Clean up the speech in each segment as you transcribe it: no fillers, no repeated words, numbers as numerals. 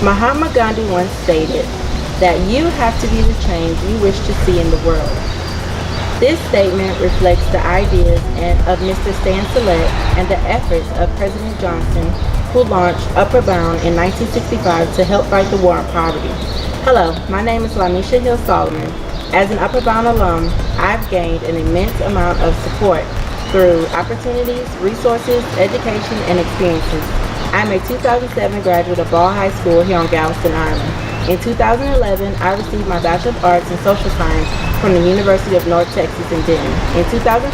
Mahatma Gandhi once stated that you have to be the change you wish to see in the world. This statement reflects the ideas of Mr. Stan Select and the efforts of President Johnson, who launched Upward Bound in 1965 to help fight the war on poverty. Hello, my name is Limesha Hill Solomon. As an Upward Bound alum, I've gained an immense amount of support through opportunities, resources, education, and experiences. I'm a 2007 graduate of Ball High School here on Galveston Island. In 2011, I received my Bachelor of Arts in Social Science from the University of North Texas in Denton. In 2015,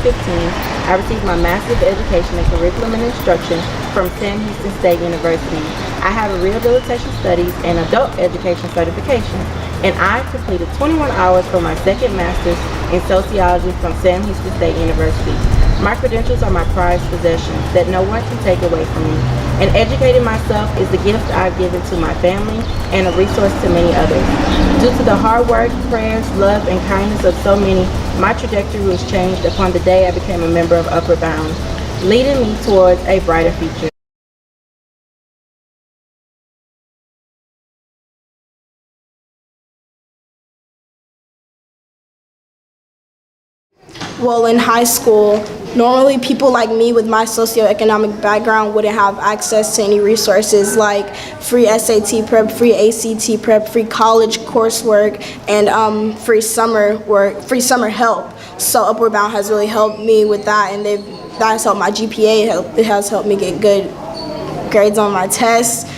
I received my Master's of Education in Curriculum and Instruction from Sam Houston State University. I have a Rehabilitation Studies and Adult Education certification, and I completed 21 hours for my second Master's in Sociology from Sam Houston State University. My credentials are my prized possessions that no one can take away from me, and educating myself is the gift I've given to my family and a resource to many others. Due to the hard work, prayers, love, and kindness of so many, my trajectory was changed upon the day I became a member of Upward Bound, leading me towards a brighter future. Well, in high school, normally people like me with my socioeconomic background wouldn't have access to any resources like free SAT prep, free ACT prep, free college coursework, and free summer work, free summer help. So Upward Bound has really helped me with that, and that has helped my GPA. It has helped me get good grades on my tests,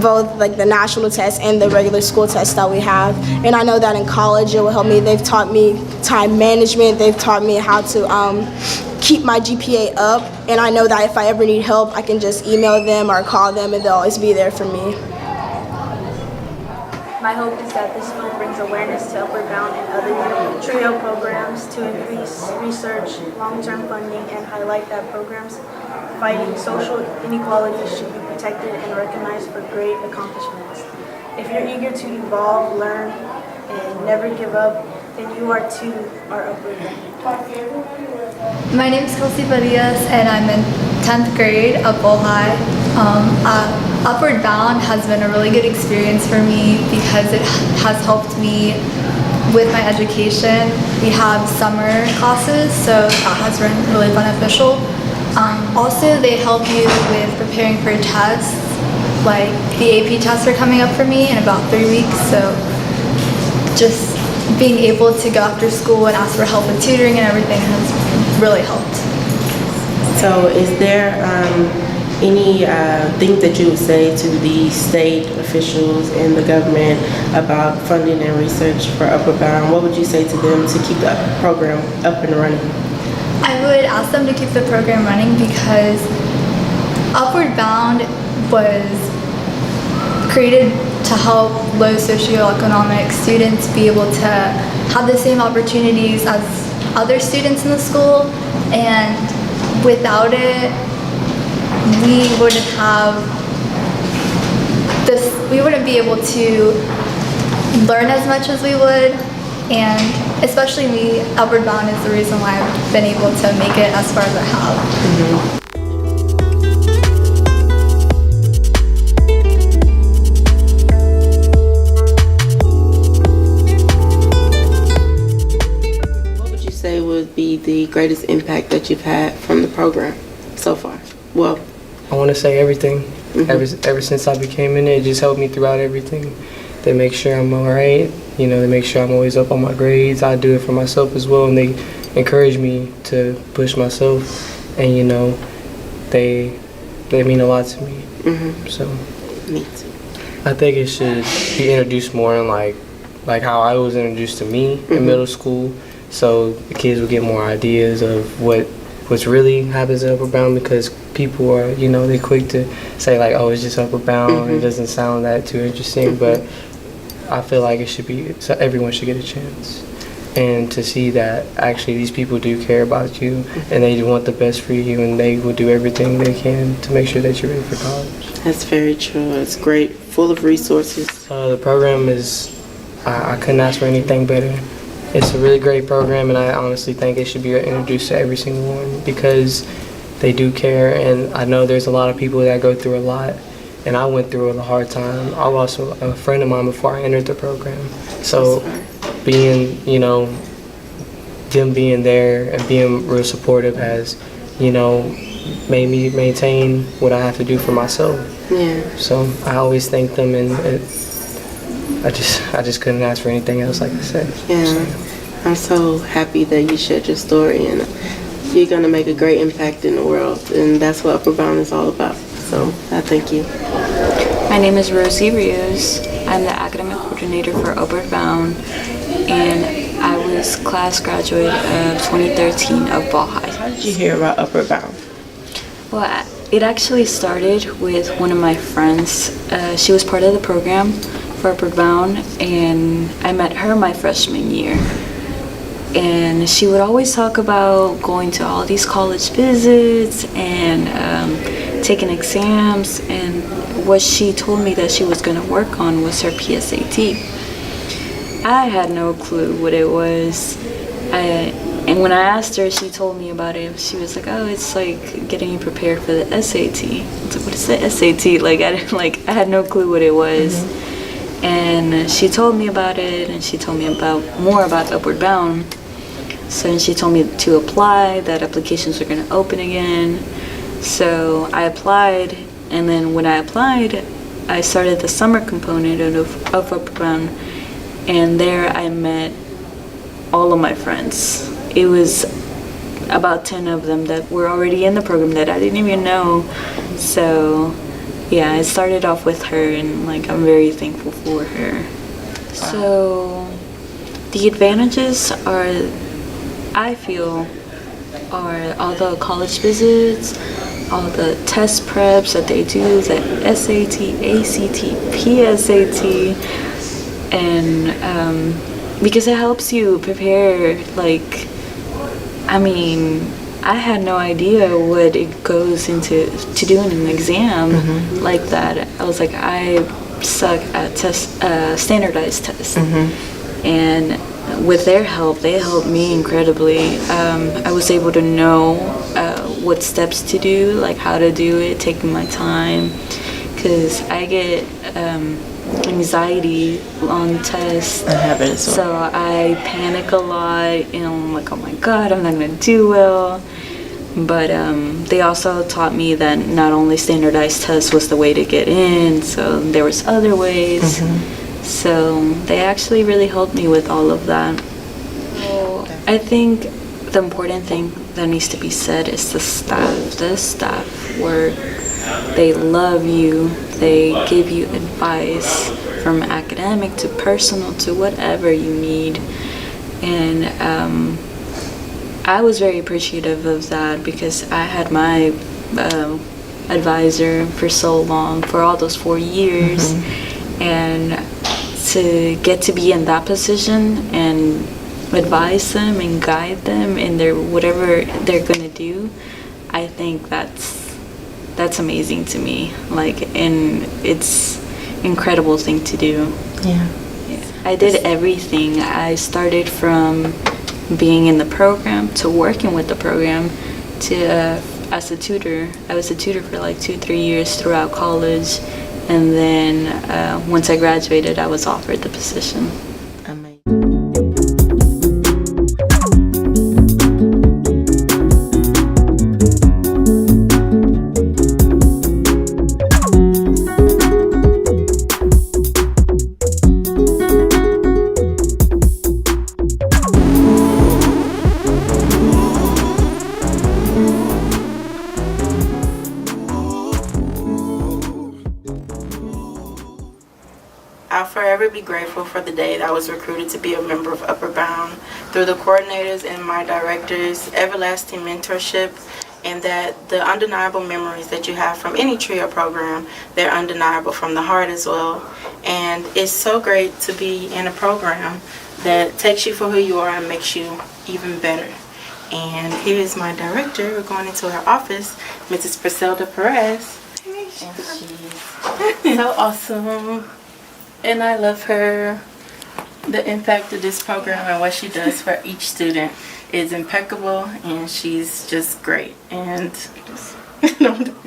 both like the national test and the regular school test that we have. And I know that in college it will help me. They've taught me time management. They've taught me how to keep my GPA up. And I know that if I ever need help, I can just email them or call them and they'll always be there for me. My hope is that this film brings awareness to Upward Bound and other TRIO programs to increase research, long-term funding, and highlight that programs fighting social inequality should be protected and recognized for great accomplishments. If you're eager to evolve, learn, and never give up, then you are too are Upward Bound. My name is Kelsey Barias, and I'm in 10th grade at Bull High. Upward Bound has been a really good experience for me because it has helped me with my education. We have summer classes, so that has been really beneficial. Also, they help you with preparing for tests. Like the AP tests are coming up for me in about 3 weeks, so just being able to go after school and ask for help with tutoring and everything has really helped. So is there any thing that you would say to the state officials and the government about funding and research for Upward Bound? What would you say to them to keep the program up and running? I would ask them to keep the program running because Upward Bound was created to help low socioeconomic students be able to have the same opportunities as other students in the school, and without it, we wouldn't be able to learn as much as we would, and especially me, Upward Bound is the reason why I've been able to make it as far as I have. Mm-hmm. Would be the greatest impact that you've had from the program so far? Well, I want to say everything. Mm-hmm. Ever since I became in it just helped me throughout everything. They make sure I'm all right. You know, they make sure I'm always up on my grades. I do it for myself as well, and they encourage me to push myself. And you know, they mean a lot to me. Mm-hmm. So, me too. I think it should be introduced more in like how I was introduced to me mm-hmm. in middle school. So the kids will get more ideas of what's really happens at Upward Bound, because people are, you know, they're quick to say like, oh, it's just Upward Bound. Mm-hmm. It doesn't sound that too interesting, but I feel like it should be, so everyone should get a chance. And to see that actually these people do care about you and they want the best for you, and they will do everything they can to make sure that you're ready for college. That's very true. It's great, full of resources. The program is, I couldn't ask for anything better. It's a really great program, and I honestly think it should be introduced to every single one because they do care, and I know there's a lot of people that go through a lot, and I went through a hard time. I lost a friend of mine before I entered the program. So being, them being there and being real supportive has, made me maintain what I have to do for myself. Yeah. So I always thank them, and I just couldn't ask for anything else, like I said. Yeah. I'm so happy that you shared your story, and you're going to make a great impact in the world, and that's what Upward Bound is all about. So I thank you. My name is Rosie Rios. I'm the academic coordinator for Upward Bound, and I was class graduate of 2013 of Ball High. How did you hear about Upward Bound? Well, it actually started with one of my friends. She was part of the program for Upward Bound, and I met her my freshman year. And she would always talk about going to all these college visits and taking exams, and what she told me that she was going to work on was her PSAT. I had no clue what it was. And when I asked her, she told me about it. She was like, "Oh, it's like getting you prepared for the SAT." I was like, "What is the SAT?" I had no clue what it was. And she told me about it, and she told me more about Upward Bound. So she told me to apply, that applications were going to open again. So I applied, and then when I applied, I started the summer component of Upward Bound, and there I met all of my friends. It was about 10 of them that were already in the program that I didn't even know. So yeah, I started off with her, and I'm very thankful for her. So the advantages I feel are all the college visits, all the test preps that they do, the SAT, ACT, PSAT, and because it helps you prepare. I had no idea what it goes into doing an exam like that. I was like, I suck at standardized tests, and with their help, they helped me incredibly. I was able to know what steps to do, like how to do it, taking my time, because I get anxiety on tests. I have it as well. So I panic a lot, and I'm like, oh my god, I'm not gonna do well. But they also taught me that not only standardized tests was the way to get in, so there was other ways. So they actually really helped me with all of that. So I think the important thing that needs to be said is the staff. The staff work. They love you. They give you advice from academic to personal to whatever you need. And I was very appreciative of that, because I had my advisor for so long, for all those 4 years. And to get to be in that position and advise them and guide them in their whatever they're gonna do, I think that's amazing to me. And it's incredible thing to do. Yeah. I did everything. I started from being in the program to working with the program to as a tutor. I was a tutor for 2-3 years throughout college. And then once I graduated, I was offered the position. Amazing. I'll forever be grateful for the day that I was recruited to be a member of Upward Bound, through the coordinators and my directors' everlasting mentorship, and that the undeniable memories that you have from any TRIO program, they're undeniable from the heart as well. And it's so great to be in a program that takes you for who you are and makes you even better. And here is my director. We're going into her office, Mrs. Priscilla Perez. And she's so awesome. And I love her. The impact of this program and what she does for each student is impeccable, and she's just great. And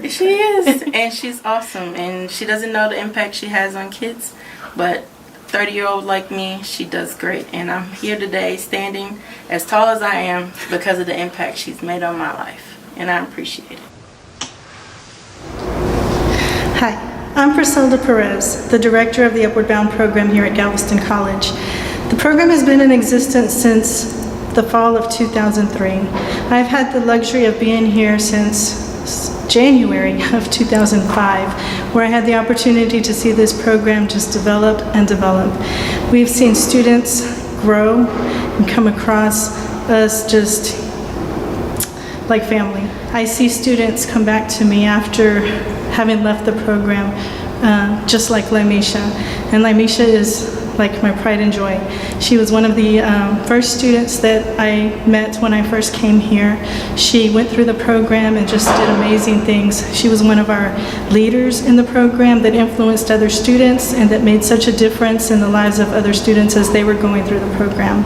She is, and she's awesome, and she doesn't know the impact she has on kids, but 30-year-old like me, she does great, and I'm here today standing as tall as I am because of the impact she's made on my life, and I appreciate it. Hi, I'm Priscilla Perez, the director of the Upward Bound program here at Galveston College. The program has been in existence since the fall of 2003. I've had the luxury of being here since January of 2005, where I had the opportunity to see this program just develop and develop. We've seen students grow and come across us just like family. I see students come back to me after having left the program, just like Limesha. And Limesha is like my pride and joy. She was one of the first students that I met when I first came here. She went through the program and just did amazing things. She was one of our leaders in the program that influenced other students and that made such a difference in the lives of other students as they were going through the program.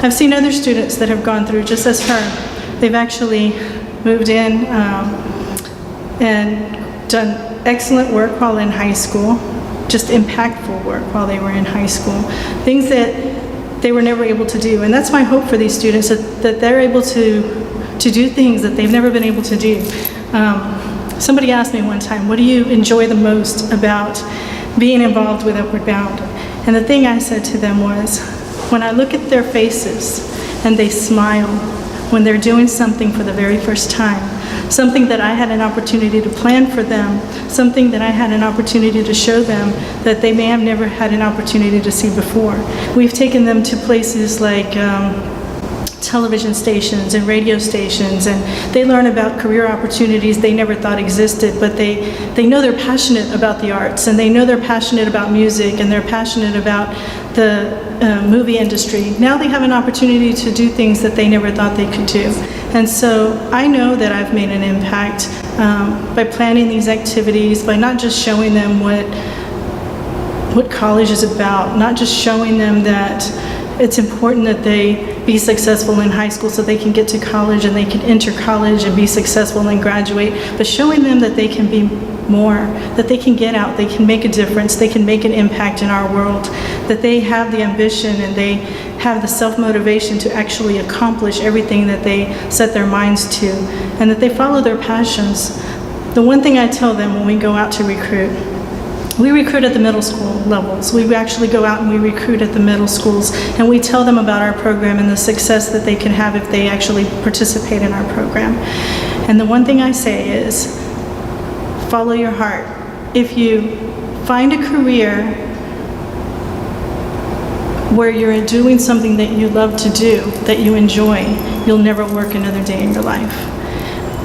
I've seen other students that have gone through just as her. They've actually moved in and done excellent work while in high school, just impactful work while they were in high school, things that they were never able to do. And that's my hope for these students, that they're able to do things that they've never been able to do. Somebody asked me one time, what do you enjoy the most about being involved with Upward Bound? And the thing I said to them was, when I look at their faces and they smile when they're doing something for the very first time, something that I had an opportunity to plan for them, something that I had an opportunity to show them that they may have never had an opportunity to see before. We've taken them to places like television stations and radio stations, and they learn about career opportunities they never thought existed, but they know they're passionate about the arts, and they know they're passionate about music, and they're passionate about the movie industry. Now they have an opportunity to do things that they never thought they could do. And so I know that I've made an impact by planning these activities, by not just showing them what college is about, not just showing them that it's important that they be successful in high school so they can get to college and they can enter college and be successful and graduate, but showing them that they can be more, that they can get out, they can make a difference, they can make an impact in our world, that they have the ambition and they have the self-motivation to actually accomplish everything that they set their minds to, and that they follow their passions. The one thing I tell them when we go out to recruit, we recruit at the middle school levels. We actually go out and we recruit at the middle schools, and we tell them about our program and the success that they can have if they actually participate in our program. And the one thing I say is, follow your heart. If you find a career where you're doing something that you love to do, that you enjoy, you'll never work another day in your life.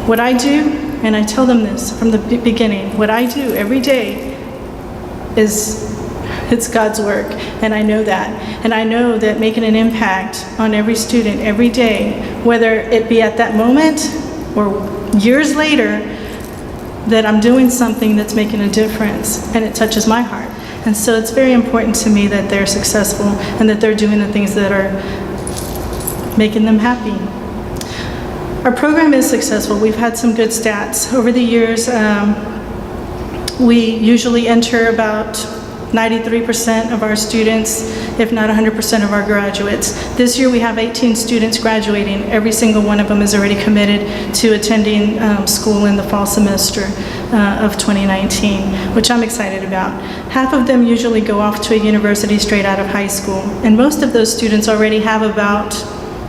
What I do, and I tell them this from the beginning, what I do every day it's God's work, and I know that. And I know that making an impact on every student every day, whether it be at that moment or years later, that I'm doing something that's making a difference and it touches my heart. And so it's very important to me that they're successful and that they're doing the things that are making them happy. Our program is successful. We've had some good stats. Over the years, we usually enter about 93% of our students, if not 100% of our graduates. This year we have 18 students graduating. Every single one of them is already committed to attending school in the fall semester of 2019, which I'm excited about. Half of them usually go off to a university straight out of high school, and most of those students already have about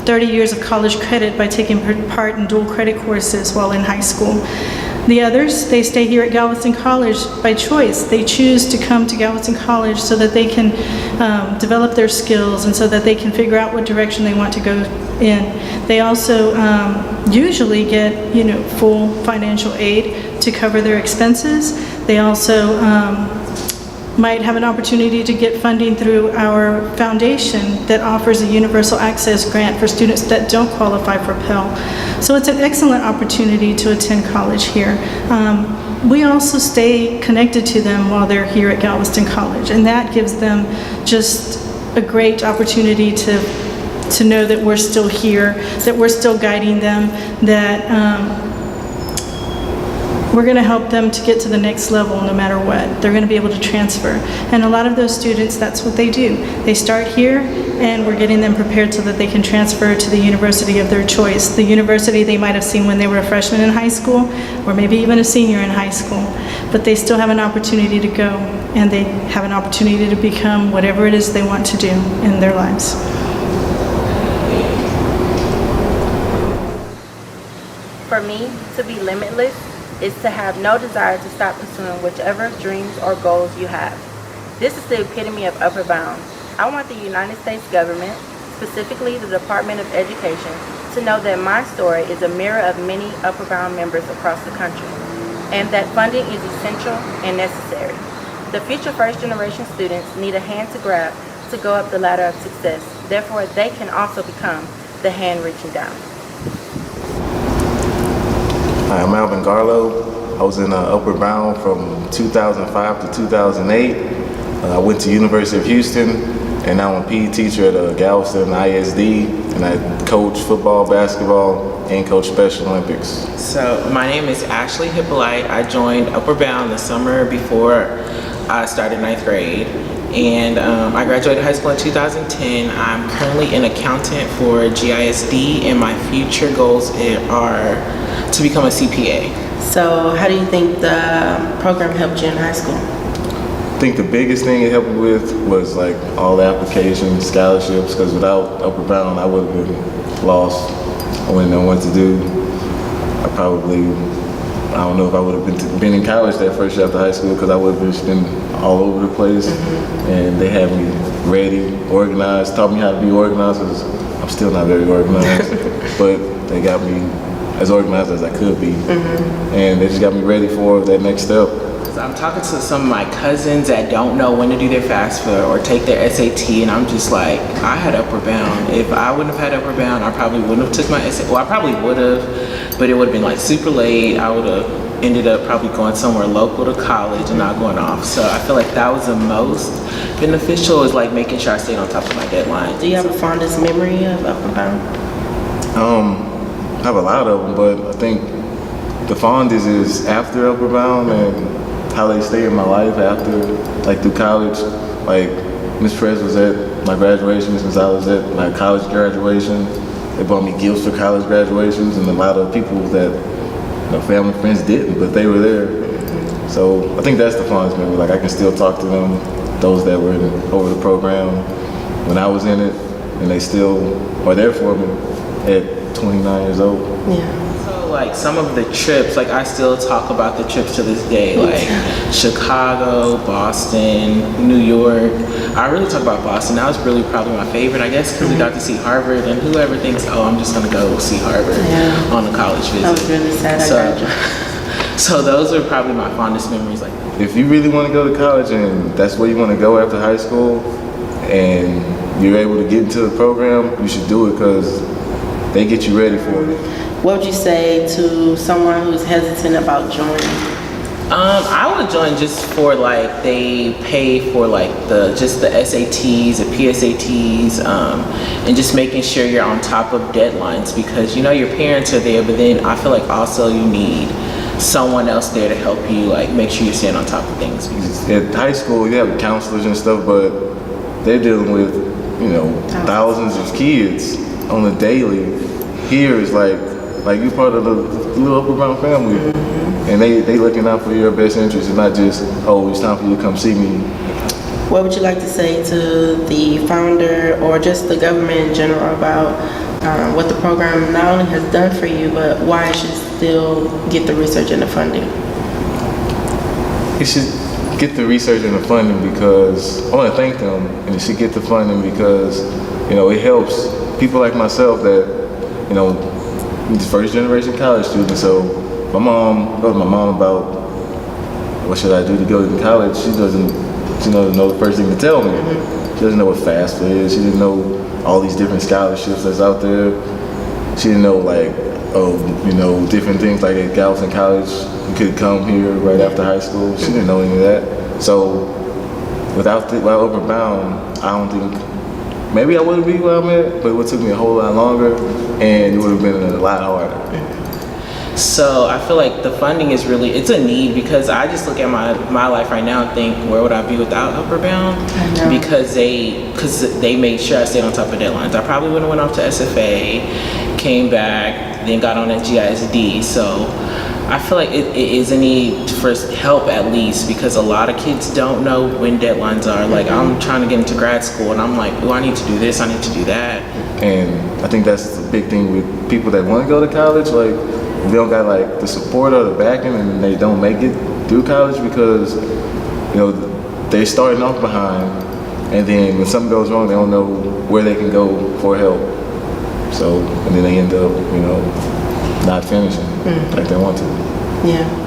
30 years of college credit by taking part in dual credit courses while in high school. The others, they stay here at Galveston College by choice. They choose to come to Galveston College so that they can develop their skills and so that they can figure out what direction they want to go in. They also usually get, full financial aid to cover their expenses. They also might have an opportunity to get funding through our foundation that offers a universal access grant for students that don't qualify for Pell. So it's an excellent opportunity to attend college here. We also stay connected to them while they're here at Galveston College, and that gives them just a great opportunity to know that we're still here, that we're still guiding them, that we're going to help them to get to the next level no matter what. They're going to be able to transfer. And a lot of those students, that's what they do. They start here, and we're getting them prepared so that they can transfer to the university of their choice. The university they might have seen when they were a freshman in high school, or maybe even a senior in high school. But they still have an opportunity to go, and they have an opportunity to become whatever it is they want to do in their lives. For me, to be limitless is to have no desire to stop pursuing whichever dreams or goals you have. This is the epitome of upper bound. I want the United States government, specifically the Department of Education, to know that my story is a mirror of many upper bound members across the country, and that funding is essential and necessary. The future first generation students need a hand to grab to go up the ladder of success. Therefore, they can also become the hand reaching down. Hi, I'm Alvin Gallo. I was in Upward Bound from 2005 to 2008. I went to University of Houston, and now I'm a PE teacher at Galveston ISD, and I coach football, basketball, and coach Special Olympics. So my name is Ashley Hippolyte. I joined Upward Bound the summer before I started 9th grade. And I graduated high school in 2010. I'm currently an accountant for GISD, and my future goals are to become a CPA. So how do you think the program helped you in high school? I think the biggest thing it helped me with was like all the applications, scholarships, because without Upward Bound I would have been lost. I wouldn't know what to do. I don't know if I would have been in college that first year after high school, because I would have just been all over the place. And they had me ready, organized, taught me how to be organized, because I'm still not very organized. But they got me as organized as I could be. And they just got me ready for that next step. I'm talking to some of my cousins that don't know when to do their FAFSA or take their SAT, and I'm just like, I had Upward Bound. If I wouldn't have had Upward Bound, I probably wouldn't have took my SAT. Well, I probably would have, but it would have been like super late. I would have ended up probably going somewhere local to college and not going off. So I feel like that was the most beneficial, is like making sure I stayed on top of my deadline. Do you have a fondest memory of Upward Bound? I have a lot of them, but I think the fondest is after Upward Bound and how they stay in my life after, like through college. Like Miss Press was at my graduation, Miss Gonzalez was at my college graduation. They bought me gifts for college graduations, and a lot of people that family friends didn't, but they were there. So I think that's the fondest memory. Like I can still talk to them, those that were over the program when I was in it, and they still are there for me at 29 years old. Yeah. So like some of the trips, like I still talk about the trips to this day, like Chicago, Boston, New York. I really talk about Boston. That was really probably my favorite, I guess, because we got to see Harvard, and whoever thinks, oh, I'm just gonna go see Harvard on a college visit. I was really sad I graduated. So those are probably my fondest memories. Like, if you really want to go to college and that's where you want to go after high school, and you're able to get into the program, you should do it, because they get you ready for it. What would you say to someone who's hesitant about joining? I would join just for like, they pay for like the SATs, the PSATs, and just making sure you're on top of deadlines, because your parents are there, but then I feel like also you need someone else there to help you, like make sure you're staying on top of things. At high school, you have counselors and stuff, but they're dealing with, thousands of kids on a daily. Here is like you're part of the little Upward Bound family, and they looking out for your best interest, and not just, oh, it's time for you to come see me. What would you like to say to the founder or just the government in general about what the program not only has done for you, but why it should still get the research and the funding? It should get the research and the funding, because I want to thank them, and it should get the funding because it helps people like myself that first generation college student. So my mom about what should I do to go to college. She doesn't know the first thing to tell me. She doesn't know what FAFSA is. She didn't know all these different scholarships that's out there. She didn't know different things like at Galveston College you could come here right after high school. She didn't know any of that. So without Upward Bound, I don't think, maybe I wouldn't be where I'm at, but it would have took me a whole lot longer, and it would have been a lot harder. So I feel like the funding is really, it's a need, because I just look at my life right now and think, where would I be without Upward Bound? Because they made sure I stayed on top of deadlines. I probably would have went off to SFA, came back, then got on at GISD. So I feel like it is a need for help, at least, because a lot of kids don't know when deadlines are. Like, I'm trying to get into grad school and I'm like, oh, I need to do this, I need to do that. And I think that's the big thing with people that want to go to college. Like, they don't got like the support or the backing, and they don't make it through college because, you know, they're starting off behind, and then when something goes wrong, they don't know where they can go for help. So, and then they end up, you know, not finishing like they want to. Yeah.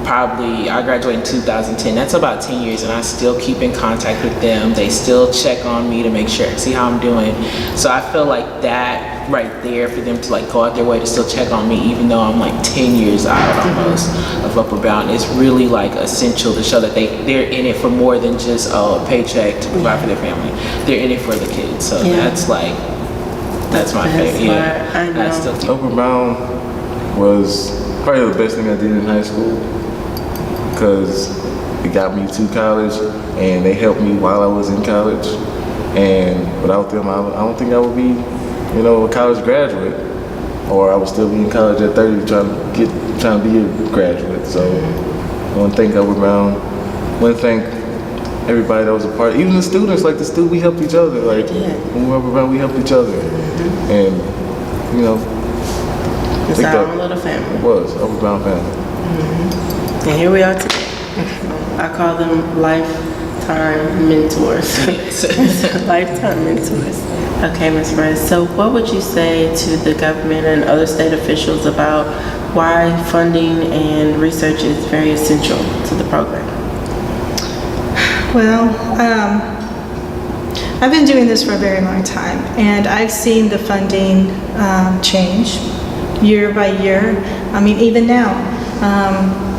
Probably, I graduated in 2010. That's about 10 years, and I still keep in contact with them. They still check on me to make sure, see how I'm doing. So I feel like that right there, for them to like go out their way to still check on me, even though I'm like 10 years out almost of Upward Bound, is really like essential to show that they're in it for more than just a paycheck to provide for their family. They're in it for the kids. So that's like, that's my favorite. Yeah, I know. Upward Bound was probably the best thing I did in high school, because it got me to college and they helped me while I was in college. And without them, I don't think I would be, you know, a college graduate, or I would still be in college at 30 trying to be a graduate. So I want to thank Upward Bound. I want to thank everybody that was a part, even the students. Like the students, we helped each other. Like when we were Upward Bound, we helped each other. And you know, it's our own little family. It was Upward Bound family. And here we are today. I call them lifetime mentors. Lifetime mentors. Okay, Ms. Reyes, so what would you say to the government and other state officials about why funding and research is very essential to the program? Well, I've been doing this for a very long time, and I've seen the funding change year by year. I mean, even now,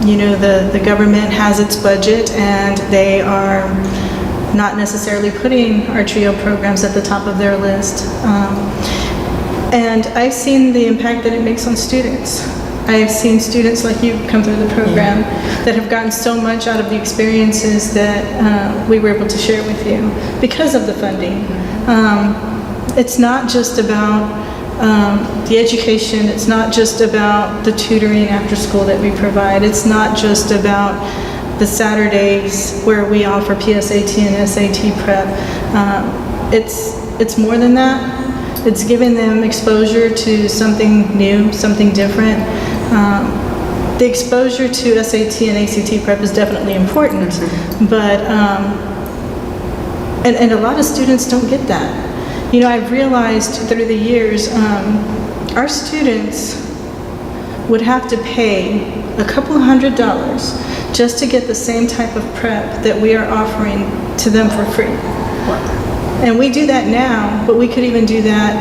you know, the government has its budget, and they are not necessarily putting our TRIO programs at the top of their list. And I've seen the impact that it makes on students. I've seen students like you come through the program that have gotten so much out of the experiences that we were able to share with you because of the funding. It's not just about the education, it's not just about the tutoring after school that we provide, it's not just about the Saturdays where we offer PSAT and SAT prep. It's more than that. It's giving them exposure to something new, something different. The exposure to SAT and ACT prep is definitely important, but and a lot of students don't get that. You know, I've realized through the years, our students would have to pay a couple $100s just to get the same type of prep that we are offering to them for free. And we do that now, but we could even do that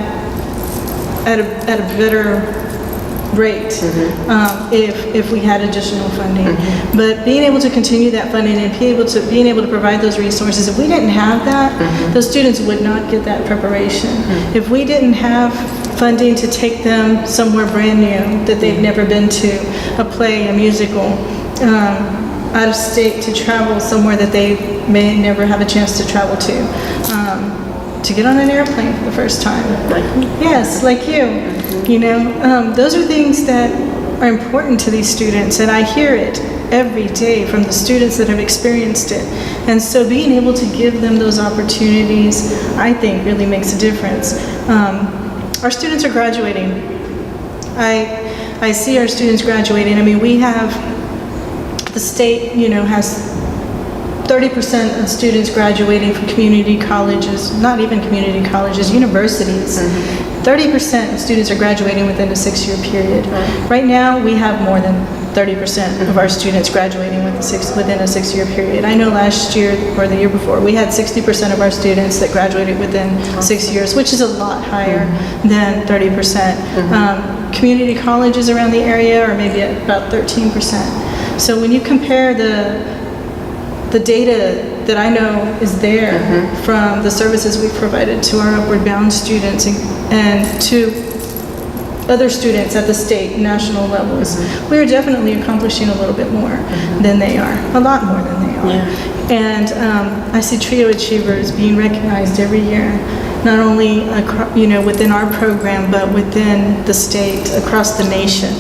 at a better rate if we had additional funding. But being able to continue that funding and being able to provide those resources, if we didn't have that, those students would not get that preparation. If we didn't have funding to take them somewhere brand new that they've never been to, a play, a musical, out of state, to travel somewhere that they may never have a chance to travel to get on an airplane for the first time. Like me? Yes, like you. You know, those are things that are important to these students, and I hear it every day from the students that have experienced it. And so being able to give them those opportunities, I think, really makes a difference. Our students are graduating. I see our students graduating. I mean, we have, the state, you know, has 30% of students graduating from community colleges, not even community colleges, universities. 30% of students are graduating within a 6-year period. Right now, we have more than 30% of our students graduating within a 6-year period. I know last year or the year before, we had 60% of our students that graduated within 6 years, which is a lot higher than 30%. Community colleges around the area are maybe at about 13%. So when you compare the data that I know is there from the services we've provided to our Upward Bound students and to other students at the state, national levels. We are definitely accomplishing a little bit more than they are, a lot more than they are. And I see TRIO achievers being recognized every year, not only within our program, but within the state, across the nation.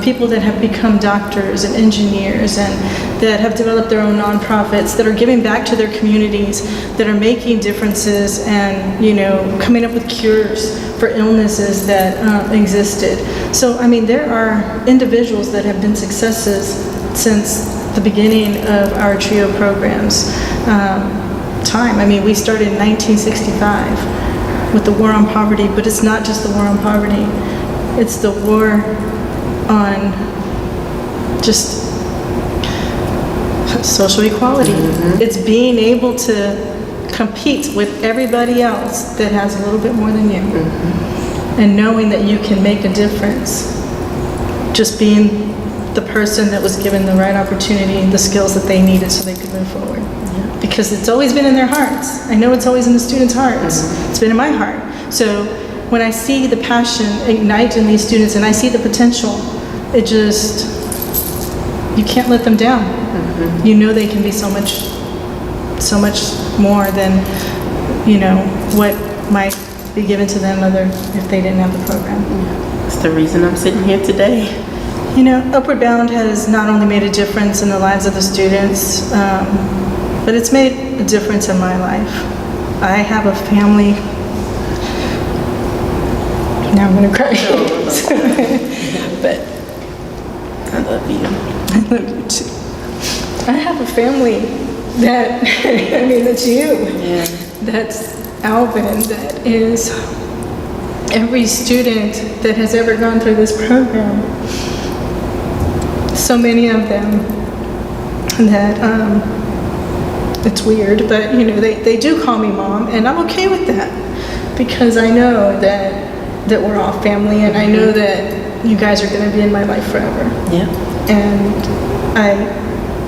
People that have become doctors and engineers and that have developed their own nonprofits, that are giving back to their communities, that are making differences and coming up with cures for illnesses that existed. So I mean, there are individuals that have been successes since the beginning of our TRIO programs. Time. I mean, we started in 1965 with the war on poverty, but it's not just the war on poverty. It's the war on just social equality. It's being able to compete with everybody else that has a little bit more than you. And knowing that you can make a difference. Just being the person that was given the right opportunity, the skills that they needed so they could move forward. Because it's always been in their hearts. I know it's always in the students' hearts. It's been in my heart. So when I see the passion ignite in these students and I see the potential, it just, you can't let them down. You know they can be so much more than, what might be given to them if they didn't have the program. That's the reason I'm sitting here today. Upward Bound has not only made a difference in the lives of the students, but it's made a difference in my life. I have a family. Now I'm gonna cry. But I love you. I love you too. I have a family that, that's you. Yeah. That's Alvin, that is every student that has ever gone through this program. So many of them that, it's weird, but they do call me mom, and I'm okay with that because I know that we're all family, and I know that you guys are going to be in my life forever. Yeah. And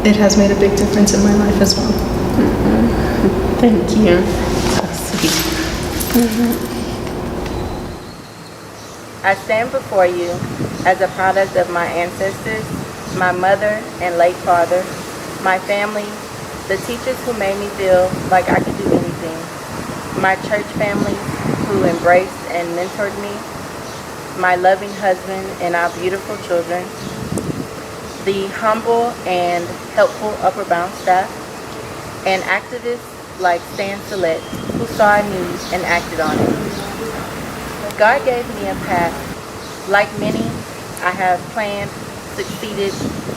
it has made a big difference in my life as well. Thank you. So sweet. I stand before you as a product of my ancestors, my mother and late father, my family, the teachers who made me feel like I could do anything, my church family who embraced and mentored me, my loving husband and our beautiful children, the humble and helpful Upward Bound staff, and activists like Stan Sillett who saw a need and acted on it. God gave me a path. Like many, I have planned, succeeded,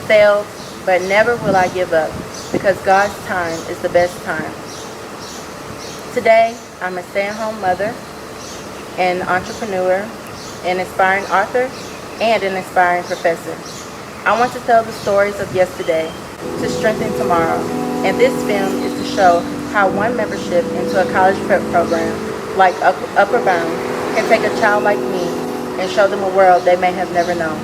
failed, but never will I give up because God's time is the best time. Today, I'm a stay-at-home mother, an entrepreneur, an aspiring author, and an aspiring professor. I want to tell the stories of yesterday to strengthen tomorrow, and this film is to show how one membership into a college prep program like Upward Bound can take a child like me and show them a world they may have never known.